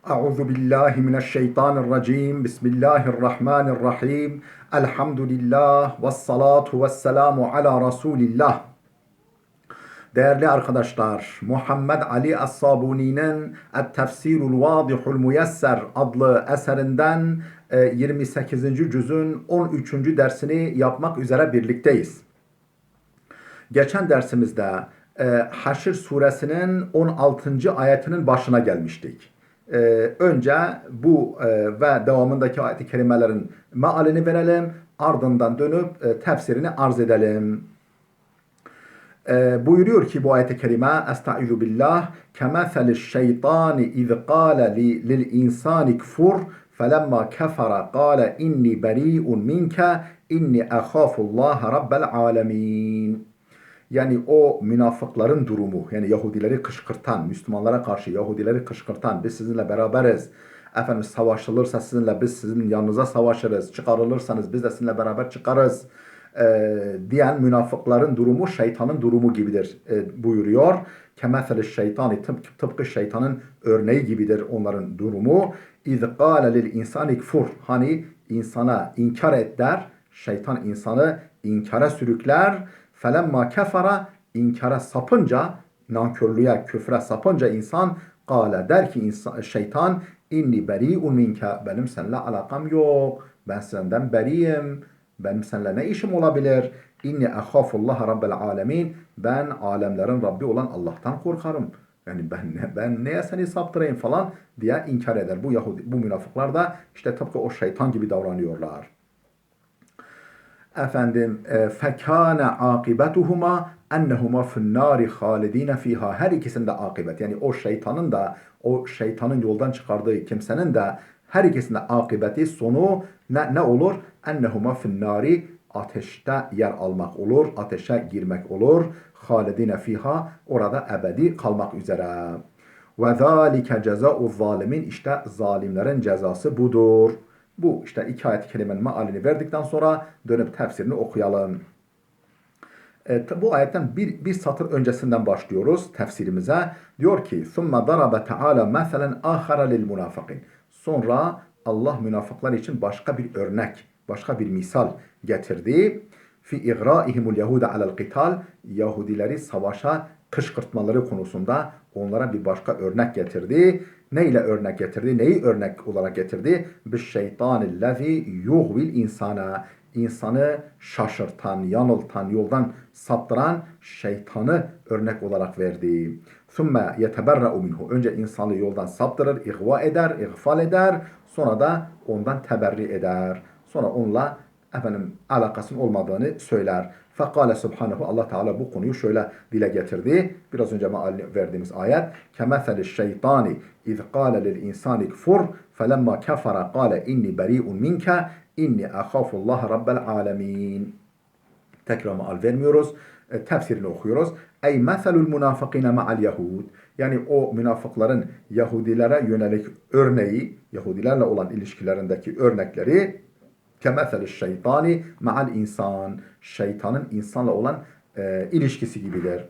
Euzu billahi mineşşeytanirracim. Bismillahirrahmanirrahim. Elhamdülillah ve salatu ve selamu ala Resulillah. Değerli arkadaşlar, Muhammed Ali Es-Sabuni'nin Et-Tefsirul Vadihul Muyesser adlı eserinden 28. cüzün 13. dersini yapmak üzere birlikteyiz. Geçen dersimizde Haşr suresinin 16. ayetinin başına gelmiştik. Önce bu ve devamındaki ayet-i kerimelerin mealini verelim, ardından dönüp tefsirini arz edelim. Buyuruyor ki bu ayet-i kerime Estaizu billah kemetheliş şeytani iz kâle lil insani kfur felemma kefere kâle inni beri'un minke inni ehâfullâhe rabbel âlemîn. Yani o münafıkların durumu, yani Yahudileri kışkırtan, Müslümanlara karşı Yahudileri kışkırtan, biz sizinle beraberiz, efendim savaşılırsa sizinle biz sizin yanınıza savaşırız, çıkarılırsanız biz de sizinle beraber çıkarız diyen münafıkların durumu şeytanın durumu gibidir buyuruyor. Kemetheli şeytani, tıpkı şeytanın örneği gibidir onların durumu. İz kâle lil insani kfur, hani insana inkar et der, şeytan insanı inkara sürükler. Felemma kefara, inkara sapınca, nankörlüğe, küfre sapınca insan, kâle der ki şeytan, inni beri'un minke, benim seninle alakam yok, ben senden beriyim, benim seninle ne işim olabilir? İnni ehâfullâhe rabbel âlemîn, ben alemlerin Rabbi olan Allah'tan korkarım. Yani ben neye seni saptırayım falan diye inkar eder. Bu münafıklar da işte tıpkı o şeytan gibi davranıyorlar. Efendim fekâne âkibetuhuma ennehuma finnâri hâlidîne fîhâ, her ikisinde akıbet, yani o şeytanın yoldan çıkardığı kimsenin de her ikisinde akıbeti, sonu ne olur? Ennehuma finnâri, ateşte yer almak olur, ateşe girmek olur. Hâlidîne fîhâ, orada ebedi kalmak üzere. Ve zâlike cezâ'u zâlimin, işte zalimlerin cezası budur. Bu işte iki ayet-i kerimenin mealini verdikten sonra dönüp tefsirini okuyalım. Bu ayetten bir satır öncesinden başlıyoruz tefsirimize. Diyor ki ثُمَّ ضَرَبَ تَعَالَى مَثَلًا آخَرَ لِلْمُنَافِقِينَ. Sonra Allah münafıklar için başka bir örnek, başka bir misal getirdi. Fi igra'ihimul yehude alel qital, Yahudileri savaşa kışkırtmaları konusunda onlara bir başka örnek getirdi. Ne ile örnek getirdi? Neyi örnek olarak getirdi? Bişşeytanillezî yuhvil insana, insanı şaşırtan, yanıltan, yoldan saptıran şeytanı örnek olarak verdi. ثُمَّ يَتَبَرَّأُ مِنْهُ. Önce insanı yoldan saptırır, ihva eder, ihfal eder. Sonra da ondan teberri eder. Sonra onunla alakasının olmadığını söyler. Fekale subhanehu, Allah Teala bu konuyu şöyle dile getirdi. Biraz önce verdiğimiz ayet. Kemetheli şeytani iz kâle lil insani kfur felemma kefere kâle inni beri'un minke inni ahâfullâhe rabbel âlemîn. Tekrar meal vermiyoruz. Tefsirini okuyoruz. Ey meselul münafıkîne ma'al yahud. Yani o münafıkların Yahudilere yönelik örneği, Yahudilerle olan ilişkilerindeki örnekleri kemetheli şeytani ma'al insan. Şeytanın insanla olan ilişkisi gibidir.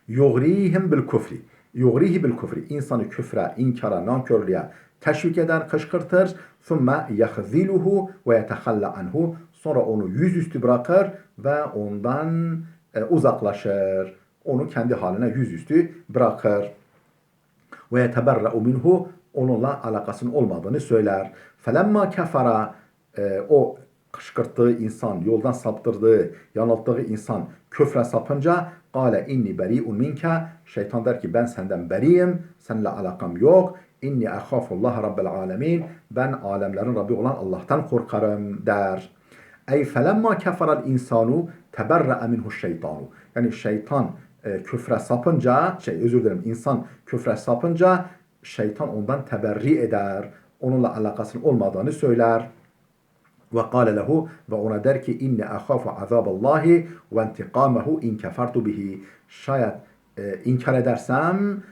Yugrihim bil kufri. Yugrihi bil kufri. İnsanı küfre, inkara, nankörlüğe teşvik eder, kışkırtır. Thumma yahziluhu ve yetehalla anhu. Sonra onu yüzüstü bırakır ve ondan uzaklaşır. Onu kendi haline yüzüstü bırakır. Ve yeteberra'u minhu. Onunla alakasının olmadığını söyler. Felemma kefara, o kışkırttığı insan, yoldan saptırdığı, yanılttığı insan küfre sapınca kâle inni beri'un minke, şeytan der ki ben senden beriyim, seninle alakam yok. İnni ehâfullâhe rabbel âlemîn, ben alemlerin Rabbi olan Allah'tan korkarım der. Ey felemma keferel insanu teberre'e minhu şeytanu. Yani şeytan küfre sapınca, insan küfre sapınca şeytan ondan teberri eder. Onunla alakasının olmadığını söyler. Ve kâle lehu, ve ona der ki inni ahâfu azâballâhi ve intikâmehu in kefertu bihi. Şayet inkar edersem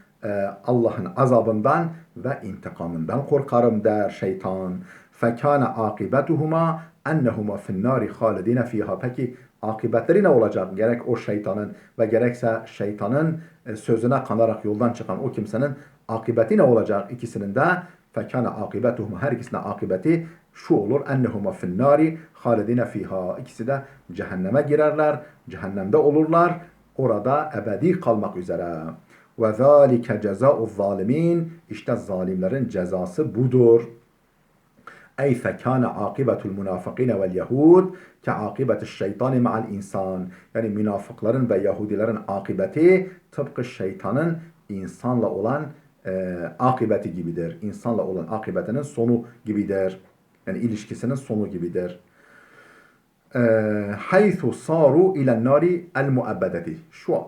Allah'ın azabından ve intikamından korkarım der şeytan. Fekâne âkibetuhuma ennehuma finnâri hâlidîne fîhâ. Peki akıbetleri ne olacak? Gerek o şeytanın ve gerekse şeytanın sözüne kanarak yoldan çıkan o kimsenin akıbeti ne olacak ikisinin de? Fekâne akıbetuhum, her ikisinin akıbeti şu olur. Ennehuma finnâri halidine fiha. İkisi de cehenneme girerler. Cehennemde olurlar. Orada ebedi kalmak üzere. Ve zâlike cezâ'u zalimin. İşte zalimlerin cezası budur. Ey fekâne âkibetul münafıkîne vel yehûd ke âkibetis şeytani ma'al insan. Yani münafıkların ve Yahudilerin akıbeti tıpkı şeytanın insanla olan akıbeti gibidir. İnsanla olan akıbetinin sonu gibidir. Yani ilişkisinin sonu gibidir. Haythu saru ilen nari el muabbedeti.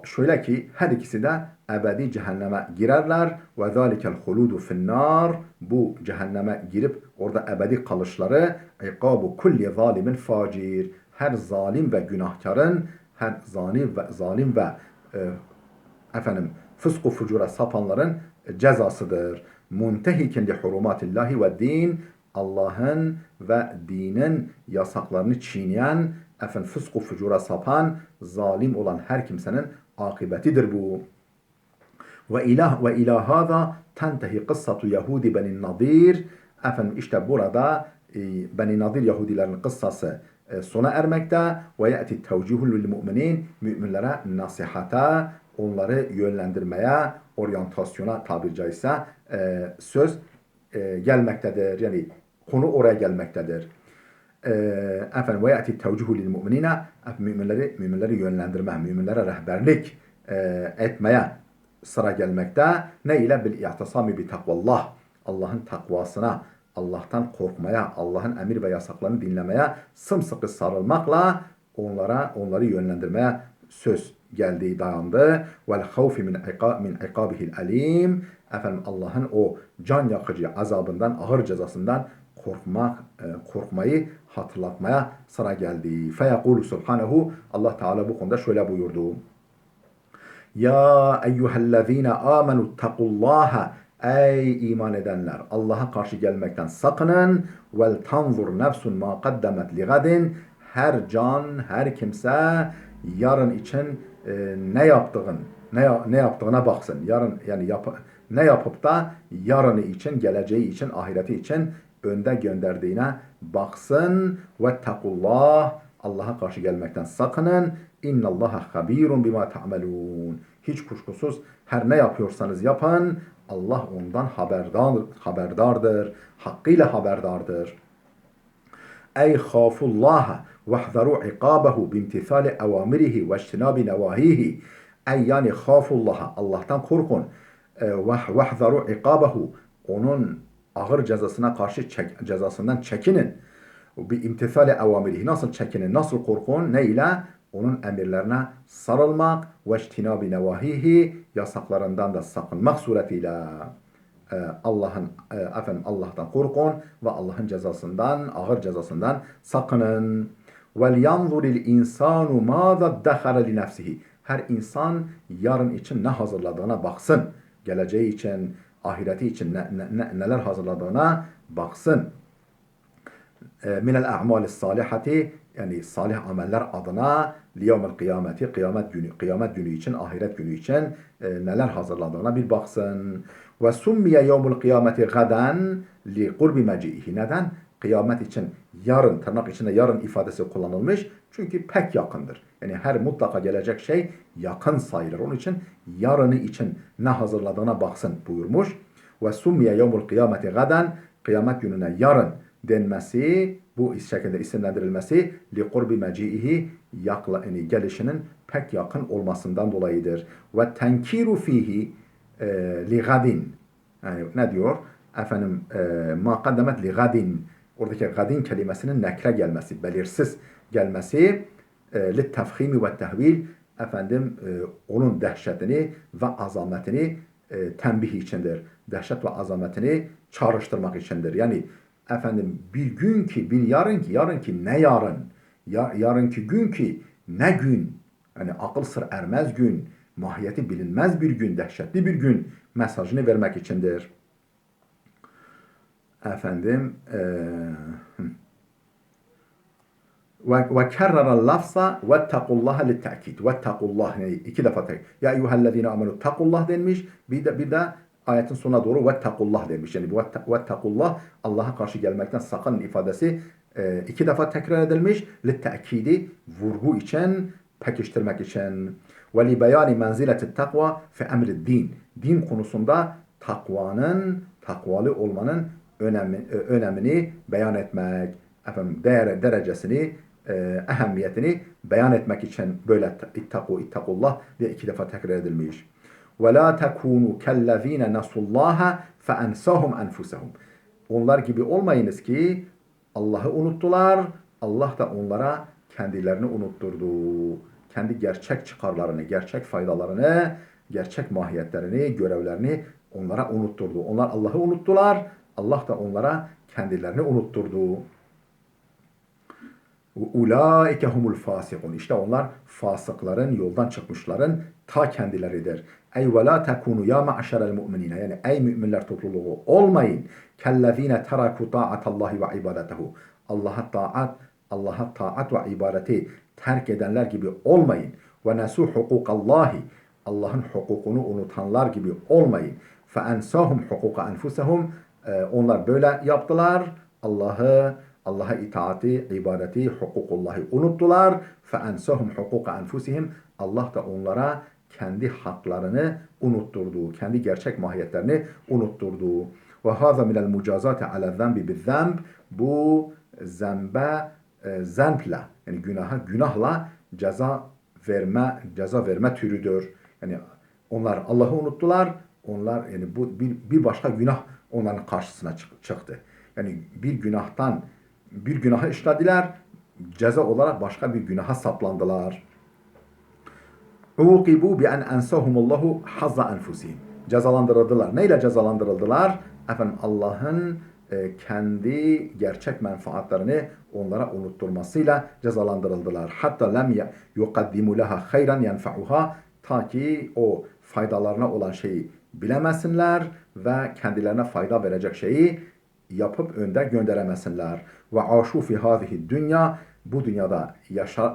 Şöyle ki her ikisi de ebedi cehenneme girerler. Ve zalikel huludu finnar. Bu cehenneme girip orada ebedi kalışları ikabu kulli zalimin facir. Her zalim ve günahkarın, her zalim ve fısku fucura sapanların cezasıdır. Muntehikin li hurumatillahi ve din. Allah'ın ve dinin yasaklarını çiğneyen, fısku fucura sapan, zalim olan her kimsenin akıbetidir bu. Ve ila hâzâ tentehi kıssatu Yahudi Beni Nadir. İşte burada Beni Nadir Yahudilerin kıssası sona ermekte. Ve ye'ti tevcihul lil mu'minin. Müminlere nasihata, onları yönlendirmeye, oryantasyona tabiri caizse söz gelmektedir. Yani konu oraya gelmektedir. Ve ye'ti tevcihu lil mu'minine. Müminleri yönlendirme, müminlere rehberlik etmeye sıra gelmekte. Ne ile? Bil i'tisami bi takvallah. Allah'ın takvasına, Allah'tan korkmaya, Allah'ın emir ve yasaklarını dinlemeye sımsıkı sarılmakla onları yönlendirmeye söz geldi, dayandı. Vel havfi min ikabihil alim. Allah'ın o can yakıcı azabından, ağır cezasından korkmayı hatırlatmaya sıra geldi. Feyekulu subhanehu. Allah Teala bu konuda şöyle buyurdu. Ya eyyühellezine amenu takullaha. Ey iman edenler, Allah'a karşı gelmekten sakının. Vel tanzur nefsun ma kaddemet li gadin. Her can, her kimse yarın için ne yaptığına baksın. Yarın yani ne yapıp da yarını için, geleceği için, ahireti için önde gönderdiğine baksın. Ve takullah. Allah'a karşı gelmekten sakının. İnnallaha habirun bima ta'melun. Hiç kuşkusuz her ne yapıyorsanız yapın, Allah ondan haberdardır. Hakkıyla haberdardır. Ey khafullaha vahzaru iqabehu bimtithali evamirihi ve iştinabi nevahihi. Ey yani khafullaha, Allah'tan korkun. Vahzaru iqabehu, onun ağır cezasından çekinin. Bi imtithali evamirihi, nasıl çekinin, nasıl korkun, ne ile? Onun emirlerine sarılmak ve iştinabi nevahihi, yasaklarından da sakınmak suretiyle Allah'tan korkun ve Allah'ın cezasından, ağır cezasından sakının. Vel yanzuril insanu mâzâ dehare li nefsihi. Her insan yarın için ne hazırladığına baksın. Geleceği için, ahireti için neler hazırladığına baksın. Minel a'malis salihati, yani salih ameller adına liyevmel kıyameti, kıyamet günü için, ahiret günü için neler hazırladığına bir baksın. Ve summiye yevmul kıyameti gaden li kurbi meci'ihi. Neden? Kıyamet için yarın, tırnak içinde yarın ifadesi kullanılmış. Çünkü pek yakındır. Yani her mutlaka gelecek şey yakın sayılır. Onun için yarını için ne hazırladığına baksın buyurmuş. Ve summiye yevmul kıyameti gaden, kıyamet gününe yarın denmesi, bu şekilde isimlendirilmesi li kurbi meci'ihi, yani gelişinin pek yakın olmasından dolayıdır. Ve tenkiru fihi li gadin. Yani ne diyor? Ma kaddemet li gadin. Oradaki gadin kelimesinin nekre gelmesi, belirsiz gelmesi li tefhimi ve tehvil, onun dehşetini ve azametini tembih içindir. Dehşet ve azametini çağrıştırmak içindir. Yani bir gün ki, bir yarın ki ne yarın? Yarınki gün ki ne gün? Yani akıl sır ermez gün, mahiyeti bilinmez bir gün, dehşetli bir gün mesajını vermek içindir. Ve kerrara lafza vettakullaha littakid. Vettakullah, yani iki defa tek. Ya eyyühellezine amenu takullah denmiş. Bir de ayetin sonuna doğru vettekullah demiş. Yani bu vettekullah Allah'a karşı gelmekten sakının ifadesi iki defa tekrar edilmiş. Littekidi vurgu için, pekiştirmek için. Ve li beyani menzileti takva fi emri din. Din konusunda takvalı olmanın önemini beyan etmek, efendim derecesini, ehemmiyetini beyan etmek için böyle ittakullah diye iki defa tekrar edilmiş. وَلَا تَكُونُوا كَالَّذ۪ينَ نَسُوا اللّٰهَ فَاَنْسَاهُمْ أَنْفُسَهُمْ. Onlar gibi olmayınız ki Allah'ı unuttular, Allah da onlara kendilerini unutturdu. Kendi gerçek çıkarlarını, gerçek faydalarını, gerçek mahiyetlerini, görevlerini onlara unutturdu. Onlar Allah'ı unuttular, Allah da onlara kendilerini unutturdu. Ulaike humul fasikun. İşte onlar fasıkların, yoldan çıkmışların ta kendileridir. Ey ve la tekunu ya ma'şerel mu'minine. Yani ey müminler topluluğu olmayın. Kellezine teraku ta'atallahi ve ibadetehu. Allah'a taat ve ibadeti terk edenler gibi olmayın. Ve nesu hukukallahi. Allah'ın hukukunu unutanlar gibi olmayın. Fe ensahum hukuka enfusehum. Onlar böyle yaptılar. Allah'a itaati, ibadeti, hukukullahi unuttular. فَاَنْسَهُمْ حُقُوقَ أَنْفُسِهِمْ. Allah da onlara kendi haklarını unutturdu. Kendi gerçek mahiyetlerini unutturdu. وَهَذَا مِنَ الْمُجَازَاتِ عَلَى الذَّنْبِ بِالذَّنْبِ. Bu zenple, yani günahla ceza verme türüdür. Yani onlar Allah'ı unuttular. Onlar yani bu bir başka günah onların karşısına çıktı. Yani bir günahı işlediler, ceza olarak başka bir günaha saplandılar. Uqibu bi en ensahumullahu hazza enfusihim. Cezalandırıldılar. Neyle cezalandırıldılar? Efendim Allah'ın kendi gerçek menfaatlerini onlara unutturmasıyla cezalandırıldılar. Hatta lem yuqaddimu laha hayran yenfa'uha. Ta ki o faydalarına olan şeyi bilemesinler ve kendilerine fayda verecek şeyi yapıp önde gönderemesinler. Ve aşu fi hâzihi dünya. Bu dünyada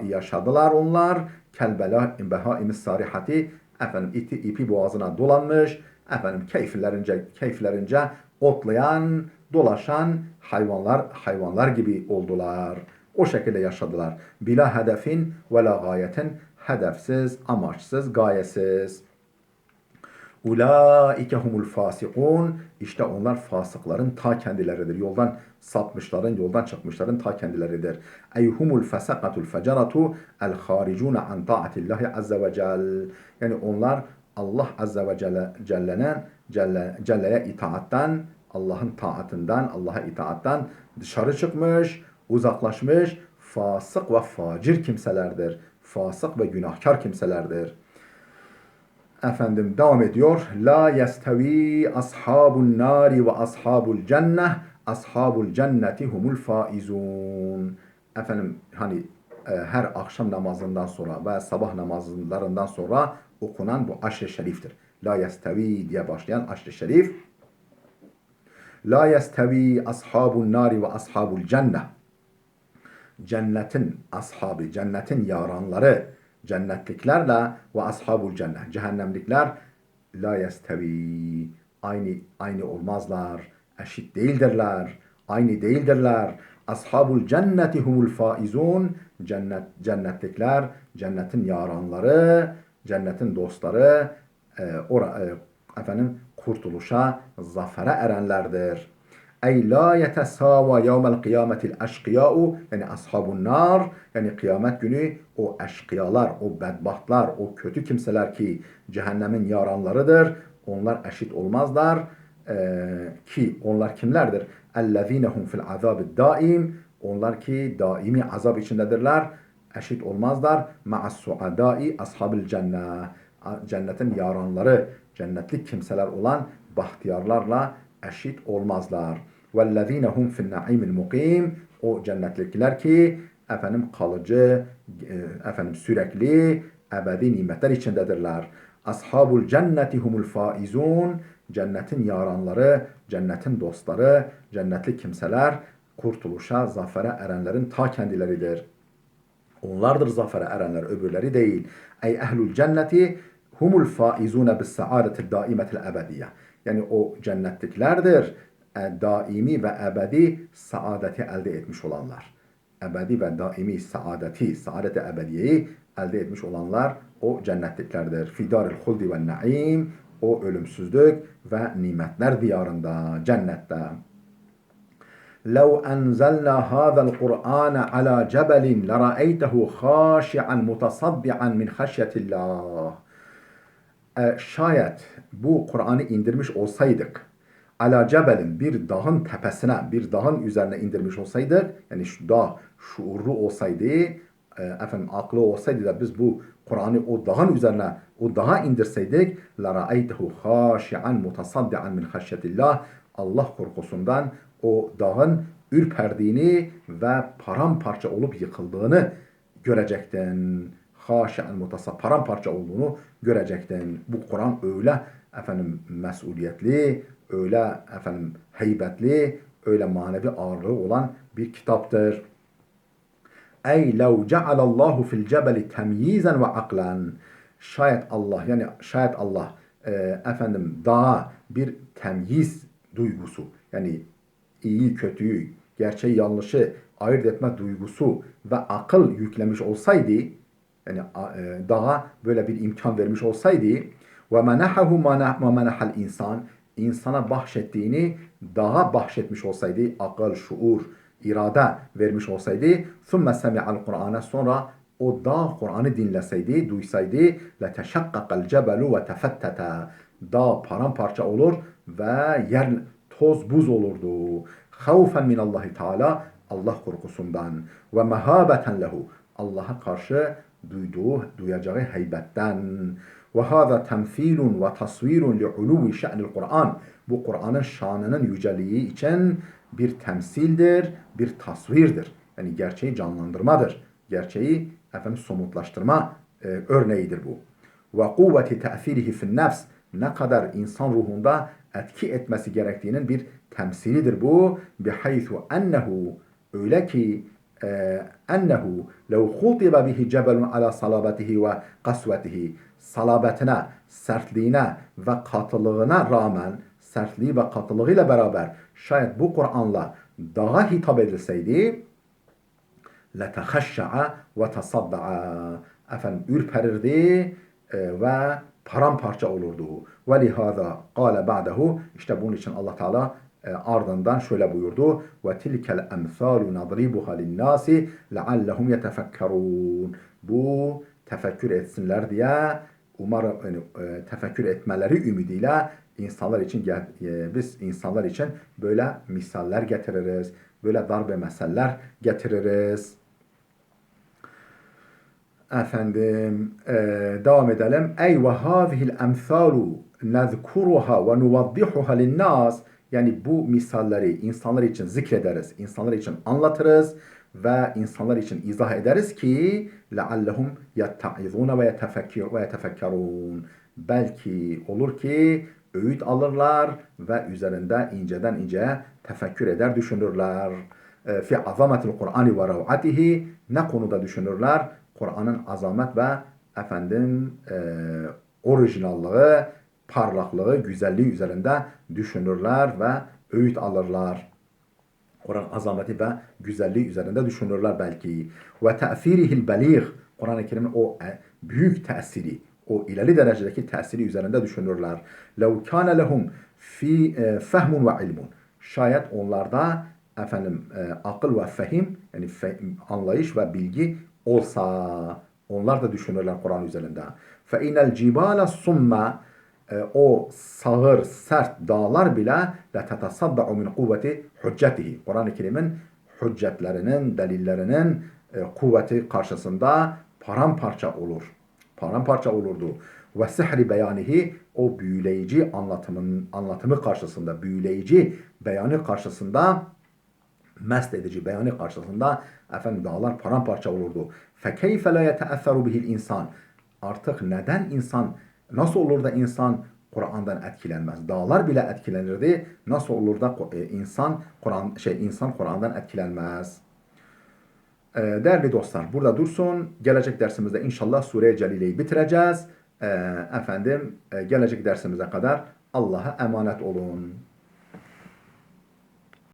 yaşadılar onlar. Kelbehâimis sarihati. Efendim ipi boğazına dolanmış. Efendim keyiflerince otlayan, dolaşan hayvanlar gibi oldular. O şekilde yaşadılar. Bila hedefin ve la gayetin. Hedefsiz, amaçsız, gayesiz. Ulaike humul fasikun. İşte onlar fasıkların ta kendileridir. Yoldan sapmışların, yoldan çıkmışların ta kendileridir. Ey humul fesakatul fecaratu el haricun an taatillahi azze ve cel. Yani onlar Allah azze ve celle'ye itaattan, Allah'ın taatından, Allah'a itaattan dışarı çıkmış, uzaklaşmış, fasık ve facir kimselerdir. Fasık ve günahkar kimselerdir. Efendim devam ediyor. La yestevi ashabun nari ve ashabul cenneh. Ashabul cenneti humul faizun. Efendim hani her akşam namazından sonra ve sabah namazlarından sonra okunan bu aşr-ı şeriftir. La yestevi diye başlayan aşr-ı şerif. La yestevi ashabun nari ve ashabul cenneh. Cennetin ashabı, cennetin yaranları, cennetliklerle ve ashabul cennet, cehennemlikler la yestevi, aynı olmazlar, eşit değildirler, aynı değildirler. Ashabul cenneti humul faizun, cennetlikler, cennetin yaranları, cennetin dostları, efendim kurtuluşa, zafere erenlerdir. Ey la yetesava yevmel kıyametil eşkıyâ'u, yani ashabun nar, yani kıyamet günü o eşkıyalar, o bedbahtlar, o kötü kimseler ki cehennemin yaranlarıdır, onlar eşit olmazlar. Ki onlar kimlerdir? Ellezinehum fil azabid daim, onlar ki daimi azap içindedirler, eşit olmazlar. Ma'as suadai ashabil cennet, cennetin yaranları, cennetlik kimseler olan bahtiyarlarla eşit olmazlar. وَالَّذ۪ينَ هُمْ فِي النَّعِيمِ الْمُقِيمِ. O cennetlikler ki efendim kalıcı, efendim sürekli, ebedi nimetler içindedirler. Ashabul cenneti humul faizun. Cennetin yaranları, cennetin dostları, cennetli kimseler kurtuluşa, zafere erenlerin ta kendileridir. Onlardır zafere erenler, öbürleri değil. Ey ehlul cenneti humul faizune bis saadetil daimetil ebediyye. Yani o cennetliklerdir. Daimi ve ebedi saadeti elde etmiş olanlar. Ebedi ve daimi saadeti, saadet-i ebediyeyi elde etmiş olanlar o cennetliklerdir. Fidaril huldi ve naim, o ölümsüzlük ve nimetler diyarında, cennette. لو أنزلنا هذا القرآن على جبل لرأيته خاشعا متصدعا من خشية الله. Şayet bu Kur'an'ı indirmiş olsaydık, ala cebelin bir dağın tepesine, bir dağın üzerine indirmiş olsaydık, yani şu dağ şuurlu olsaydı, aklı olsaydı da biz bu Kur'an'ı o dağın üzerine, o dağa indirseydik, la ra'aytehu haşi'an mutasaddian min haşyetillah, Allah korkusundan o dağın ürperdiğini ve paramparça olup yıkıldığını görecektin. Haşi'an mutasad, paramparça olduğunu görecektin. Bu Kur'an öyle mesuliyetli, öyle heybetli, öyle manevi ağırlığı olan bir kitaptır. Ey lev cealallahu fil cebeli temyizen ve aklen. Şayet Allah, yani şayet Allah dağa bir temyiz duygusu, yani iyi kötüyü, gerçeği yanlışı ayırt etme duygusu ve akıl yüklemiş olsaydı, yani dağa böyle bir imkan vermiş olsaydı, ve menahahu ma menahal insan, insana bahşettiğini dağa bahşetmiş olsaydı, akıl, şuur, irade vermiş olsaydı, thumme semi'al Kur'an'a, sonra o dağ Kur'an'ı dinleseydi, duysaydı, leteşakkakal cebelu ve tefettete, dağ paramparça olur ve yer toz buz olurdu. Havfen minallahi Teala, Allah korkusundan, ve mehabeten lehu, Allah'a karşı duyacağı heybetten. Ve hâzâ temthîlun ve tasvirun li'ulûvi şe'nil Kur'an. Bu Kur'an'ın şanının yüceliği için bir temsildir, bir tasvirdir. Yani gerçeği canlandırmadır. Gerçeği somutlaştırma örneğidir bu. Ve kuvveti te'thirihi fin nefs. Ne kadar insan ruhunda etki etmesi gerektiğinin bir temsilidir bu. Bihaythu ennehu, öyle ki ennehu lev khutiba bihi cebelun ala salabatihi ve kasvetihi, salabetine, sertliğine ve katılığına rağmen, sertliği ve katılığıyla beraber şayet bu Kur'an'la dağa hitap edilseydi, letehaşşa'a ve tasadda'a, ürperirdi ve paramparça olurdu. Ve lihaza kâle ba'dehu, işte bunun için Allah Teala ardından şöyle buyurdu. Ve tilkel emsalu nadribuha linnâsi leallehum yetefekkerûn. Bu tefekkür etsinler diye, umarım tefekkür etmeleri ümidiyle insanlar için biz insanlar için böyle misaller getiririz. Böyle darbe meseller getiririz. Devam edelim. Ey ve hâzihil emsâlu nezkuruha ve nuvaddihuha linnâs. Yani bu misalleri insanlar için zikrederiz, insanlar için anlatırız ve insanlar için izah ederiz ki leallehum yetta'izûne ve yetefekkerûn. Belki olur ki öğüt alırlar ve üzerinde inceden inceye tefekkür eder, düşünürler. Fi azametil Kur'ani ve rav'atihi, ne konuda düşünürler? Kur'an'ın azamet ve orijinallığı, parlaklığı, güzelliği üzerinde düşünürler ve öğüt alırlar. Kur'an azameti ve güzelliği üzerinde düşünürler belki. Ve te'sirihil belîg, Kur'an-ı Kerim'in o büyük tesiri, o ileri derecedeki tesiri üzerinde düşünürler. Lev kâne lehum fi fehmun ve ilmun. Şayet onlarda akıl ve fehim, yani anlayış ve bilgi olsa, onlar da düşünürler Kur'an üzerinde. Fe inel cibâle summa, o sağır, sert dağlar bile la tetasadda'u min kuvveti hüccetihi. Kur'an-ı Kerim'in hüccetlerinin, delillerinin kuvveti karşısında paramparça olur. Paramparça olurdu. Ve sihri beyanihi, o büyüleyici anlatımı karşısında, büyüleyici beyanı karşısında, mest edici beyanı karşısında dağlar paramparça olurdu. Fekeyfe la yete'esseru bihil insan. Artık neden insan, nasıl olur da insan Kur'an'dan etkilenmez? Dağlar bile etkilenirdi. Nasıl olur da insan Kur'an'dan etkilenmez? Değerli dostlar, burada dursun. Gelecek dersimizde inşallah Sure-i Celile'yi bitireceğiz. Gelecek dersimize kadar Allah'a emanet olun.